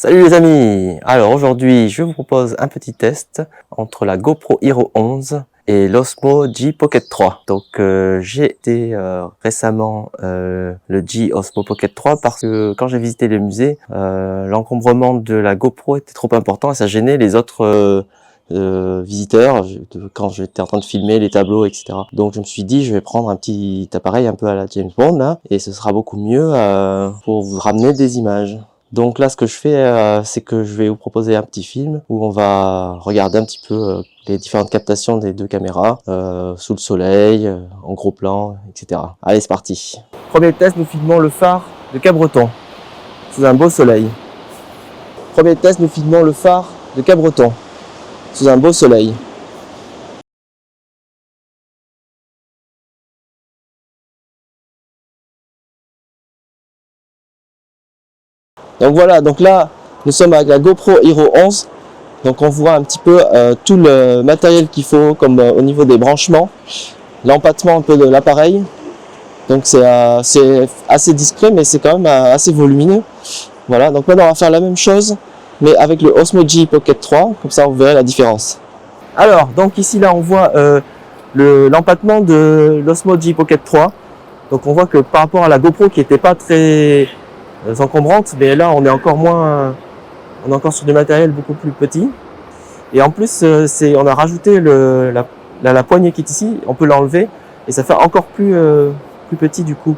Salut les amis! Alors aujourd'hui, je vous propose un petit test entre la GoPro Hero 11 et l'Osmo G Pocket 3. Donc j'ai été récemment le G Osmo Pocket 3 parce que quand j'ai visité le musée, l'encombrement de la GoPro était trop important et ça gênait les autres visiteurs quand j'étais en train de filmer les tableaux, etc. Donc je me suis dit je vais prendre un petit appareil un peu à la James Bond là et ce sera beaucoup mieux pour vous ramener des images. Donc là, ce que je fais, c'est que je vais vous proposer un petit film où on va regarder un petit peu les différentes captations des deux caméras, sous le soleil, en gros plan, etc. Allez, c'est parti. Premier test, nous filmons le phare de Cabreton, sous un beau soleil. Premier test, nous filmons le phare de Cabreton, sous un beau soleil. Donc voilà, donc là, nous sommes avec la GoPro Hero 11. Donc on voit un petit peu tout le matériel qu'il faut, comme au niveau des branchements, l'empattement un peu de l'appareil. Donc c'est assez discret, mais c'est quand même assez volumineux. Voilà, donc maintenant on va faire la même chose, mais avec le Osmo G Pocket 3, comme ça vous verrez la différence. Alors, donc ici là on voit l'empattement de l'Osmo G Pocket 3. Donc on voit que par rapport à la GoPro qui n'était pas très encombrante, mais là on est encore sur du matériel beaucoup plus petit. Et en plus, on a rajouté la poignée qui est ici, on peut l'enlever et ça fait encore plus petit du coup.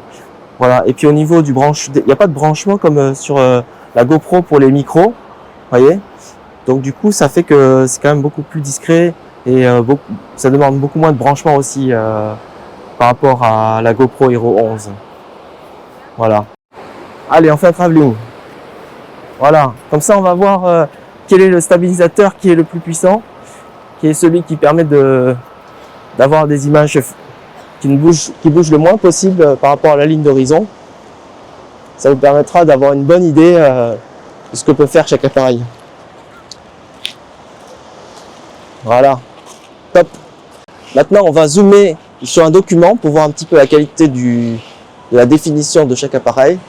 Voilà. Et puis au niveau du il n'y a pas de branchement comme sur la GoPro pour les micros, voyez. Donc du coup, ça fait que c'est quand même beaucoup plus discret et ça demande beaucoup moins de branchement aussi par rapport à la GoPro Hero 11. Voilà. Allez, on fait un travelling. Voilà. Comme ça, on va voir quel est le stabilisateur qui est le plus puissant, qui est celui qui permet d'avoir des images qui bougent le moins possible par rapport à la ligne d'horizon. Ça vous permettra d'avoir une bonne idée de ce que peut faire chaque appareil. Voilà, top. Maintenant, on va zoomer sur un document pour voir un petit peu la qualité de la définition de chaque appareil.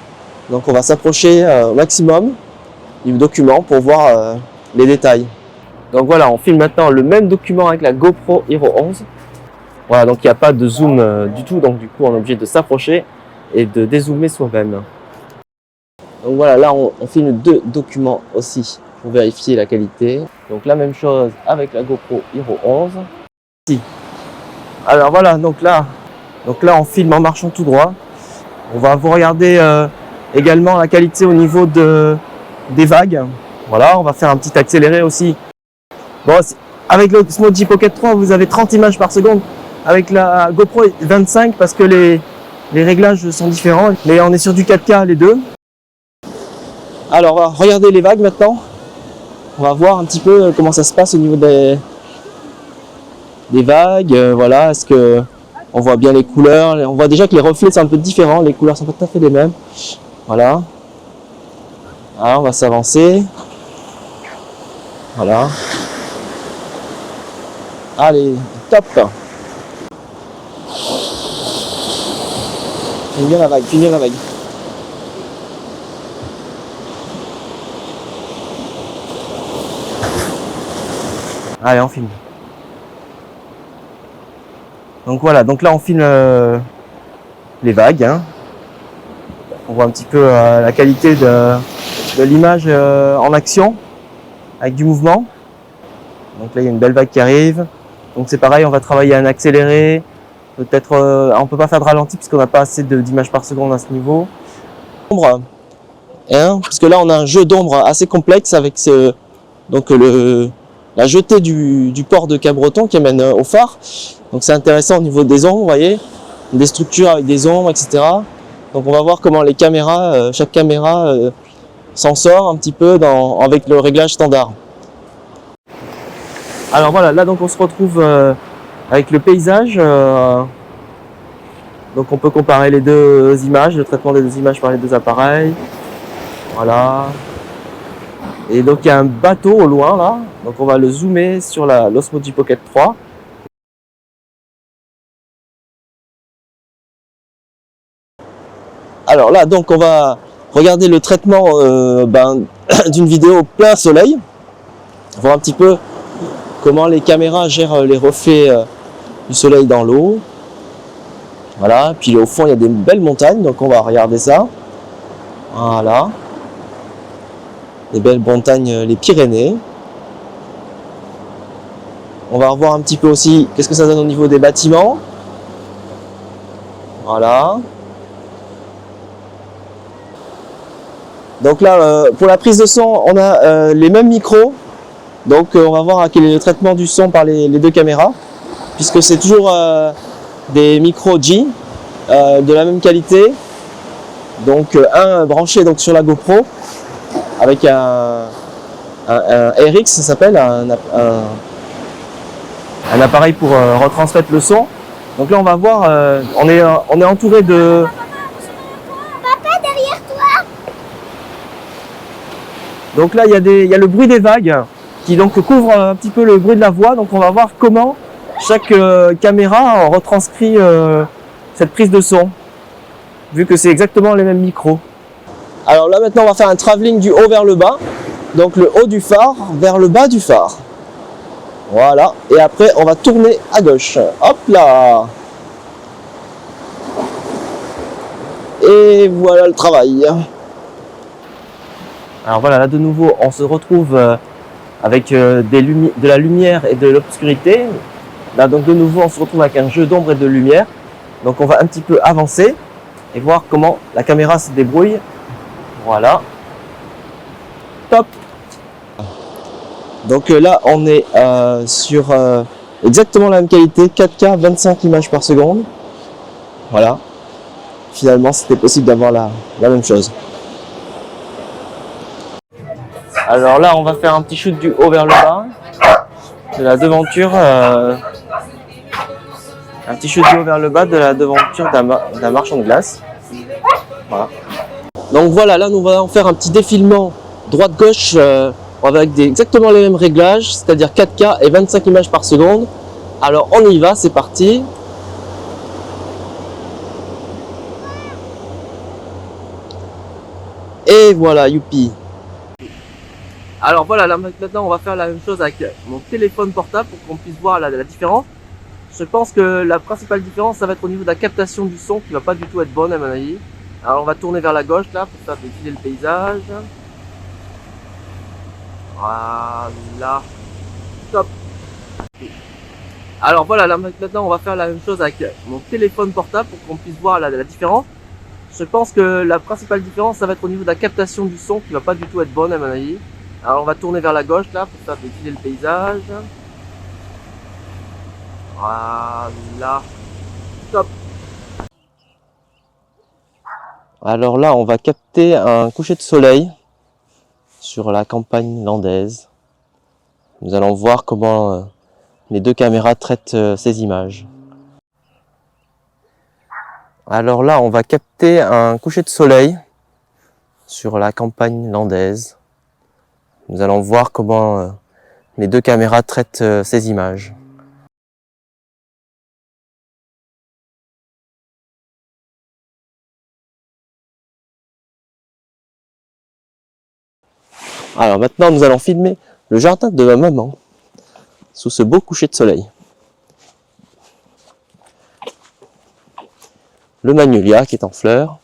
Donc, on va s'approcher au maximum du document pour voir les détails. Donc voilà, on filme maintenant le même document avec la GoPro Hero 11. Voilà, donc il n'y a pas de zoom du tout, donc du coup on est obligé de s'approcher et de dézoomer soi-même. Donc voilà, là on filme deux documents aussi pour vérifier la qualité. Donc la même chose avec la GoPro Hero 11. Ici. Alors voilà, donc là on filme en marchant tout droit. On va vous regarder également la qualité au niveau des vagues. Voilà, on va faire un petit accéléré aussi. Bon, avec le Osmo G Pocket 3, vous avez 30 images par seconde. Avec la GoPro 25 parce que les réglages sont différents. Mais on est sur du 4K les deux. Alors, regardez les vagues maintenant. On va voir un petit peu comment ça se passe au niveau des vagues. Voilà, est-ce que on voit bien les couleurs. On voit déjà que les reflets sont un peu différents. Les couleurs sont pas tout à fait les mêmes. Voilà. Alors, on va s'avancer. Voilà. Allez, top. Finis bien la vague, finis la vague. Allez, on filme. Donc voilà, donc là on filme les vagues. Hein. On voit un petit peu la qualité de l'image en action, avec du mouvement. Donc là il y a une belle vague qui arrive. Donc c'est pareil, on va travailler en accéléré. Peut-être, on peut pas faire de ralenti parce qu'on n'a pas assez d'images par seconde à ce niveau. Ombre, hein, parce que là on a un jeu d'ombre assez complexe avec la jetée du port de Cabreton qui amène au phare. Donc c'est intéressant au niveau des ombres, vous voyez, des structures avec des ombres, etc. Donc on va voir comment les caméras, chaque caméra s'en sort un petit peu avec le réglage standard. Alors voilà, là donc on se retrouve avec le paysage. Donc on peut comparer les deux images, le traitement des deux images par les deux appareils. Voilà. Et donc il y a un bateau au loin là. Donc on va le zoomer sur l'Osmo G Pocket 3. Alors là donc on va regarder le traitement d'une vidéo au plein soleil, voir un petit peu comment les caméras gèrent les reflets du soleil dans l'eau. Voilà, puis au fond il y a des belles montagnes, donc on va regarder ça. Voilà, les belles montagnes, les Pyrénées. On va revoir un petit peu aussi qu'est-ce que ça donne au niveau des bâtiments. Voilà. Donc là, pour la prise de son, on a les mêmes micros. Donc on va voir quel est le traitement du son par les deux caméras, puisque c'est toujours des micros G de la même qualité. Donc un branché donc sur la GoPro avec un RX, ça s'appelle, un appareil pour retransmettre le son. Donc là on va voir, on est entouré de... Papa, derrière toi. Donc là il y a le bruit des vagues qui donc couvre un petit peu le bruit de la voix. Donc on va voir comment chaque caméra retranscrit cette prise de son, vu que c'est exactement les mêmes micros. Alors là maintenant on va faire un travelling du haut vers le bas. Donc le haut du phare vers le bas du phare. Voilà, et après on va tourner à gauche. Hop là. Et voilà le travail. Alors voilà, là de nouveau on se retrouve avec de la lumière et de l'obscurité. Là donc de nouveau on se retrouve avec un jeu d'ombre et de lumière. Donc on va un petit peu avancer et voir comment la caméra se débrouille. Voilà. Top. Donc là on est sur exactement la même qualité, 4K 25 images par seconde. Voilà. Finalement c'était possible d'avoir la même chose. Alors là on va faire un petit shoot du haut vers le bas de la devanture, un petit shoot du haut vers le bas de la devanture d'un marchand de glace. Voilà. Donc voilà, là nous allons faire un petit défilement droite-gauche avec exactement les mêmes réglages, c'est-à-dire 4K et 25 images par seconde. Alors on y va, c'est parti. Et voilà, youpi. Alors voilà, là maintenant on va faire la même chose avec mon téléphone portable pour qu'on puisse voir la différence. Je pense que la principale différence, ça va être au niveau de la captation du son qui va pas du tout être bonne à mon avis. Alors on va tourner vers la gauche là pour faire défiler le paysage. Voilà. Top. Alors voilà, là maintenant on va faire la même chose avec mon téléphone portable pour qu'on puisse voir la différence. Je pense que la principale différence, ça va être au niveau de la captation du son qui va pas du tout être bonne à mon avis. Alors on va tourner vers la gauche là pour faire défiler le paysage. Voilà. Top. Alors là, on va capter un coucher de soleil sur la campagne landaise. Nous allons voir comment les deux caméras traitent ces images. Alors là, on va capter un coucher de soleil sur la campagne landaise. Nous allons voir comment les deux caméras traitent ces images. Alors maintenant, nous allons filmer le jardin de ma maman sous ce beau coucher de soleil. Le magnolia qui est en fleurs.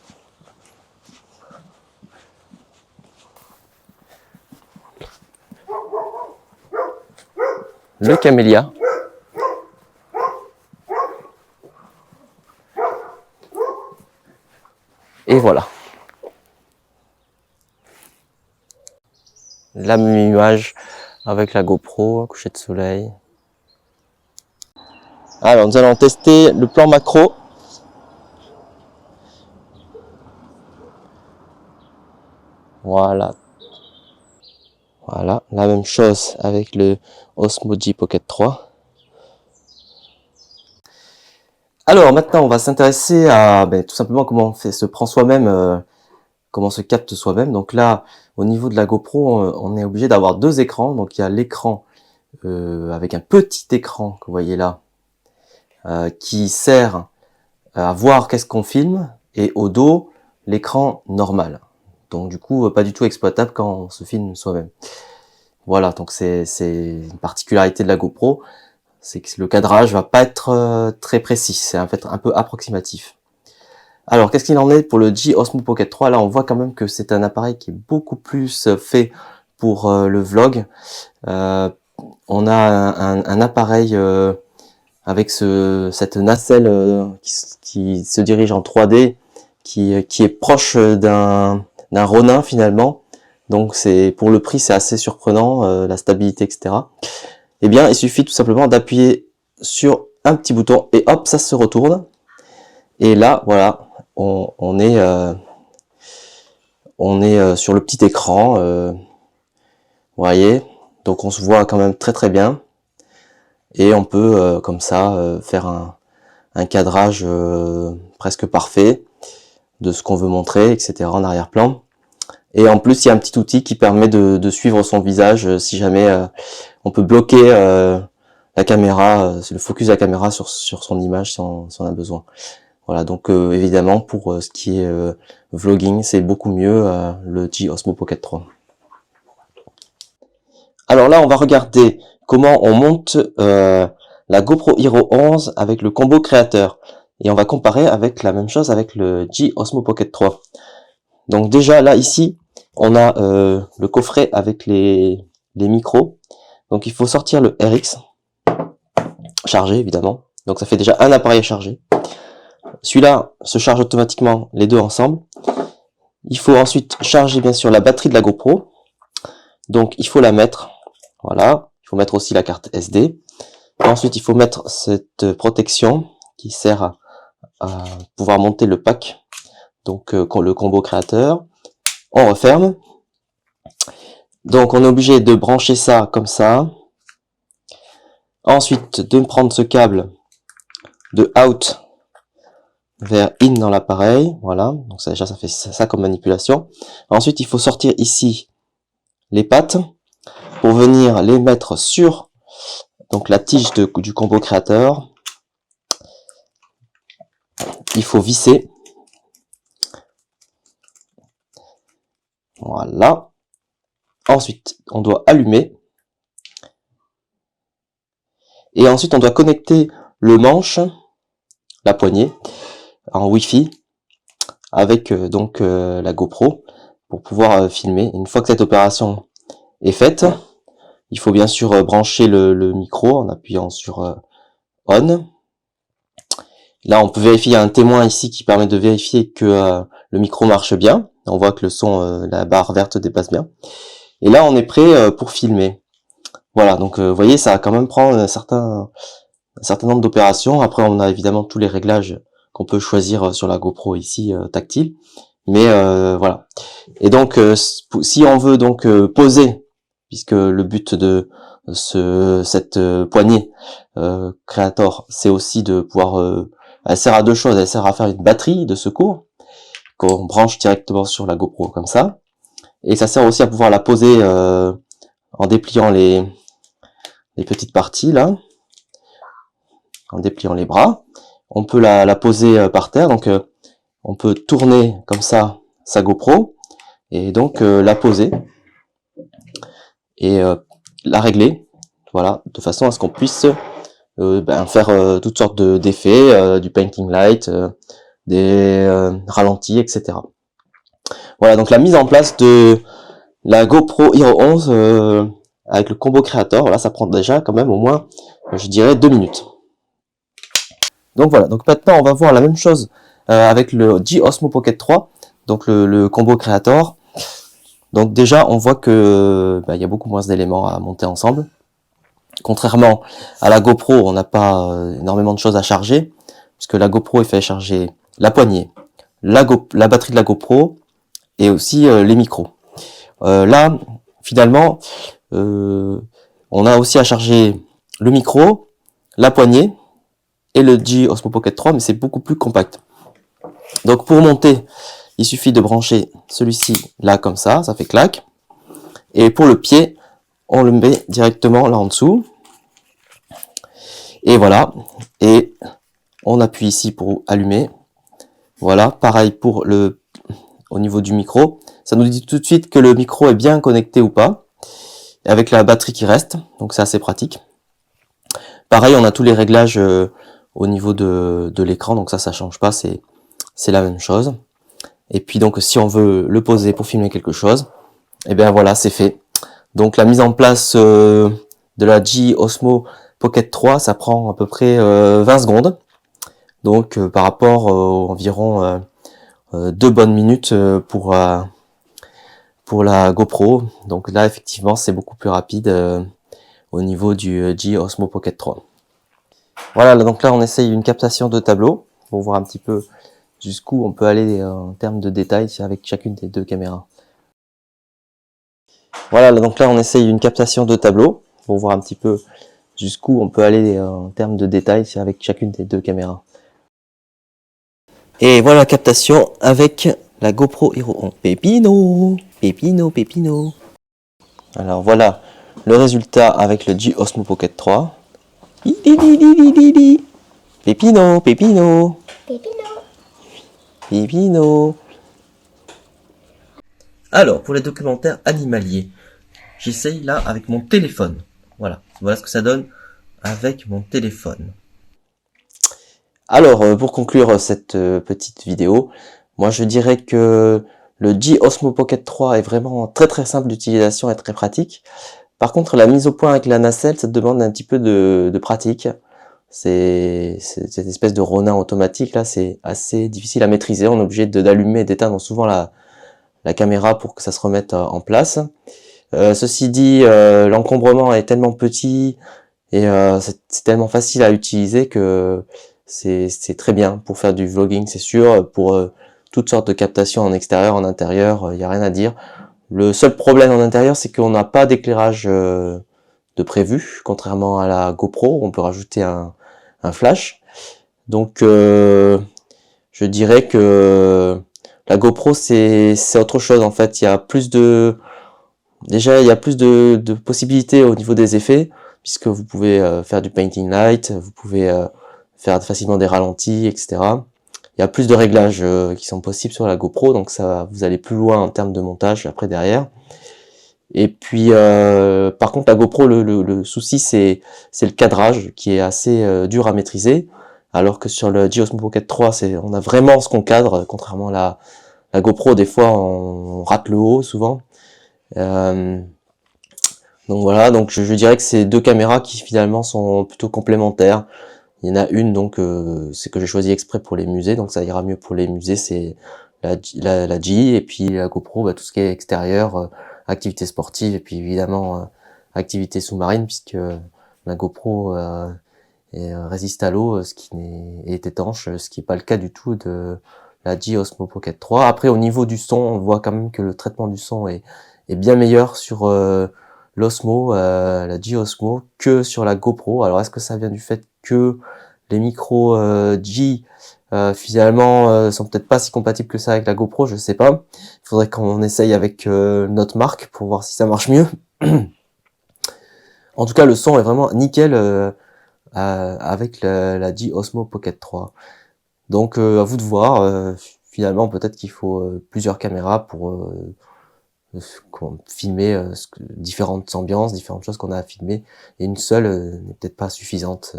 Le camélia. Et voilà. La même image avec la GoPro, coucher de soleil. Alors nous allons tester le plan macro. Voilà. Voilà, la même chose avec le Osmo G Pocket 3. Alors maintenant on va s'intéresser à tout simplement comment on se prend soi-même, comment on se capte soi-même. Donc là, au niveau de la GoPro, on est obligé d'avoir deux écrans. Donc il y a l'écran avec un petit écran que vous voyez là, qui sert à voir qu'est-ce qu'on filme, et au dos, l'écran normal. Donc du coup, pas du tout exploitable quand on se filme soi-même. Voilà, donc c'est une particularité de la GoPro, c'est que le cadrage va pas être très précis, c'est en fait un peu approximatif. Alors, qu'est-ce qu'il en est pour le G Osmo Pocket 3? Là, on voit quand même que c'est un appareil qui est beaucoup plus fait pour le vlog. On a un appareil avec cette nacelle qui se dirige en 3D, qui est proche d'un Ronin finalement. Donc c'est pour le prix, c'est assez surprenant, la stabilité, etc. Eh bien, il suffit tout simplement d'appuyer sur un petit bouton et hop, ça se retourne. Et là, voilà, on est sur le petit écran, vous voyez. Donc on se voit quand même très très bien. Et on peut comme ça faire un cadrage presque parfait de ce qu'on veut montrer, etc. en arrière-plan. Et en plus, il y a un petit outil qui permet de suivre son visage si jamais on peut bloquer la caméra, le focus de la caméra sur son image si on a besoin. Voilà, donc évidemment pour ce qui est vlogging, c'est beaucoup mieux le G Osmo Pocket 3. Alors là, on va regarder comment on monte la GoPro Hero 11 avec le combo créateur. Et on va comparer avec la même chose avec le G Osmo Pocket 3. Donc déjà là, ici, on a le coffret avec les micros. Donc il faut sortir le RX, chargé évidemment. Donc ça fait déjà un appareil à charger. Celui-là se charge automatiquement les deux ensemble. Il faut ensuite charger bien sûr la batterie de la GoPro. Donc il faut la mettre, voilà. Il faut mettre aussi la carte SD. Ensuite il faut mettre cette protection qui sert à pouvoir monter le pack. Donc le combo créateur. On referme. Donc on est obligé de brancher ça comme ça. Ensuite de prendre ce câble de out vers in dans l'appareil, voilà, donc ça, déjà ça fait ça comme manipulation. Ensuite il faut sortir ici les pattes pour venir les mettre sur donc la tige du combo créateur. Il faut visser, voilà. Ensuite on doit allumer et ensuite on doit connecter le manche, la poignée en Wi-Fi avec donc la GoPro pour pouvoir filmer. Une fois que cette opération est faite, il faut bien sûr brancher le micro en appuyant sur on. Là on peut vérifier, il y a un témoin ici qui permet de vérifier que le micro marche bien. On voit que le son, la barre verte dépasse bien. Et là on est prêt pour filmer. Voilà, donc vous voyez, ça va quand même prendre un certain nombre d'opérations. Après on a évidemment tous les réglages qu'on peut choisir sur la GoPro ici tactile. Mais voilà. Et donc si on veut donc poser, puisque le but de cette poignée Creator, c'est aussi de pouvoir elle sert à deux choses. Elle sert à faire une batterie de secours qu'on branche directement sur la GoPro comme ça, et ça sert aussi à pouvoir la poser en dépliant les petites parties là, en dépliant les bras. On peut la poser par terre, donc on peut tourner comme ça sa GoPro et donc la poser et la régler, voilà, de façon à ce qu'on puisse faire toutes sortes d'effets, du painting light, des ralentis, etc. Voilà, donc la mise en place de la GoPro Hero 11 avec le combo créateur, là ça prend déjà quand même au moins, je dirais, 2 minutes. Donc voilà, donc maintenant on va voir la même chose avec le G Osmo Pocket 3, donc le combo créateur. Donc déjà on voit que il y a beaucoup moins d'éléments à monter ensemble. Contrairement à la GoPro, on n'a pas énormément de choses à charger, puisque la GoPro il fait charger la poignée, la batterie de la GoPro et aussi les micros. Là, finalement, on a aussi à charger le micro, la poignée et le G Osmo Pocket 3, mais c'est beaucoup plus compact. Donc pour monter, il suffit de brancher celui-ci là comme ça fait clac. Et pour le pied, on le met directement là en dessous. Et voilà. Et on appuie ici pour allumer. Voilà. Pareil pour au niveau du micro. ça nous dit tout de suite que le micro est bien connecté ou pas, avec la batterie qui reste, donc c'est assez pratique. Pareil, on a tous les réglages au niveau de l'écran, donc ça change pas, c'est la même chose. Et puis donc si on veut le poser pour filmer quelque chose, et bien voilà, c'est fait. Donc la mise en place de la G Osmo Pocket 3, ça prend à peu près 20 secondes. Donc par rapport environ 2 bonnes minutes pour la GoPro. Donc là effectivement c'est beaucoup plus rapide au niveau du G Osmo Pocket 3. Voilà, donc là on essaye une captation de tableau pour voir un petit peu jusqu'où on peut aller en termes de détails avec chacune des deux caméras. Voilà, donc là on essaye une captation de tableau pour voir un petit peu jusqu'où on peut aller en termes de détails avec chacune des deux caméras. Et voilà la captation avec la GoPro Hero 11. Pépino, Pépino, Pépino. Alors voilà le résultat avec le G Osmo Pocket 3. Pépino, Pépino, Pépino. Pépino. Alors, pour les documentaires animaliers, j'essaye là avec mon téléphone. Voilà ce que ça donne avec mon téléphone. Alors, pour conclure cette petite vidéo, moi je dirais que le G Osmo Pocket 3 est vraiment très simple d'utilisation et très pratique. Par contre, la mise au point avec la nacelle, ça demande un petit peu de pratique. C'est cette espèce de Ronin automatique là, c'est assez difficile à maîtriser. On est obligé d'allumer et d'éteindre souvent la caméra pour que ça se remette en place. Ceci dit, l'encombrement est tellement petit et c'est tellement facile à utiliser que c'est très bien pour faire du vlogging, c'est sûr, pour toutes sortes de captations en extérieur, en intérieur, il n'y a rien à dire. Le seul problème en intérieur, c'est qu'on n'a pas d'éclairage de prévu, contrairement à la GoPro, on peut rajouter un flash. Donc je dirais que la GoPro c'est autre chose en fait, il y a plus de possibilités au niveau des effets, puisque vous pouvez faire du painting light, vous pouvez faire facilement des ralentis, etc. Il y a plus de réglages qui sont possibles sur la GoPro, donc ça vous allez plus loin en termes de montage après derrière. Et puis par contre la GoPro, le souci c'est le cadrage qui est assez dur à maîtriser, alors que sur le G Osmo Pocket 3 on a vraiment ce qu'on cadre, contrairement à la GoPro, des fois on rate le haut souvent. Donc voilà, donc je dirais que c'est deux caméras qui finalement sont plutôt complémentaires. Il y en a une donc c'est que j'ai choisi exprès pour les musées, donc ça ira mieux pour les musées, c'est la G, et puis la GoPro, tout ce qui est extérieur, activité sportive, et puis évidemment activité sous-marine, puisque la GoPro résiste à l'eau, ce qui est étanche, ce qui n'est pas le cas du tout de la G Osmo Pocket 3. Après au niveau du son, on voit quand même que le traitement du son est bien meilleur sur l'Osmo, la G Osmo, que sur la GoPro. Alors est-ce que ça vient du fait que les micros G finalement sont peut-être pas si compatibles que ça avec la GoPro, je sais pas. Il faudrait qu'on essaye avec notre marque pour voir si ça marche mieux. En tout cas, le son est vraiment nickel avec la G Osmo Pocket 3. Donc à vous de voir, finalement peut-être qu'il faut plusieurs caméras pour filmer différentes ambiances, différentes choses qu'on a à filmer, et une seule n'est peut-être pas suffisante.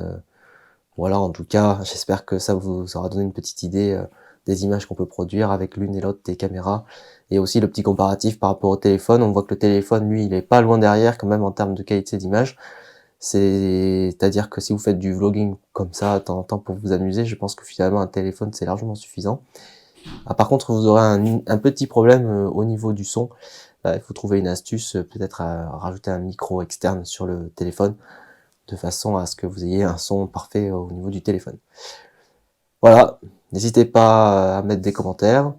Voilà, en tout cas, j'espère que ça vous aura donné une petite idée des images qu'on peut produire avec l'une et l'autre des caméras, et aussi le petit comparatif par rapport au téléphone. On voit que le téléphone, lui, il est pas loin derrière quand même en termes de qualité d'image. C'est-à-dire que si vous faites du vlogging comme ça, de temps en temps pour vous amuser, je pense que finalement un téléphone c'est largement suffisant. Par contre, vous aurez un petit problème au niveau du son. Il faut trouver une astuce, peut-être à rajouter un micro externe sur le téléphone, de façon à ce que vous ayez un son parfait au niveau du téléphone. Voilà, n'hésitez pas à mettre des commentaires.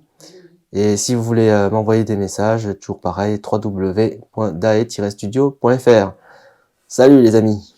Et si vous voulez m'envoyer des messages, toujours pareil, www.dae-studio.fr. Salut les amis!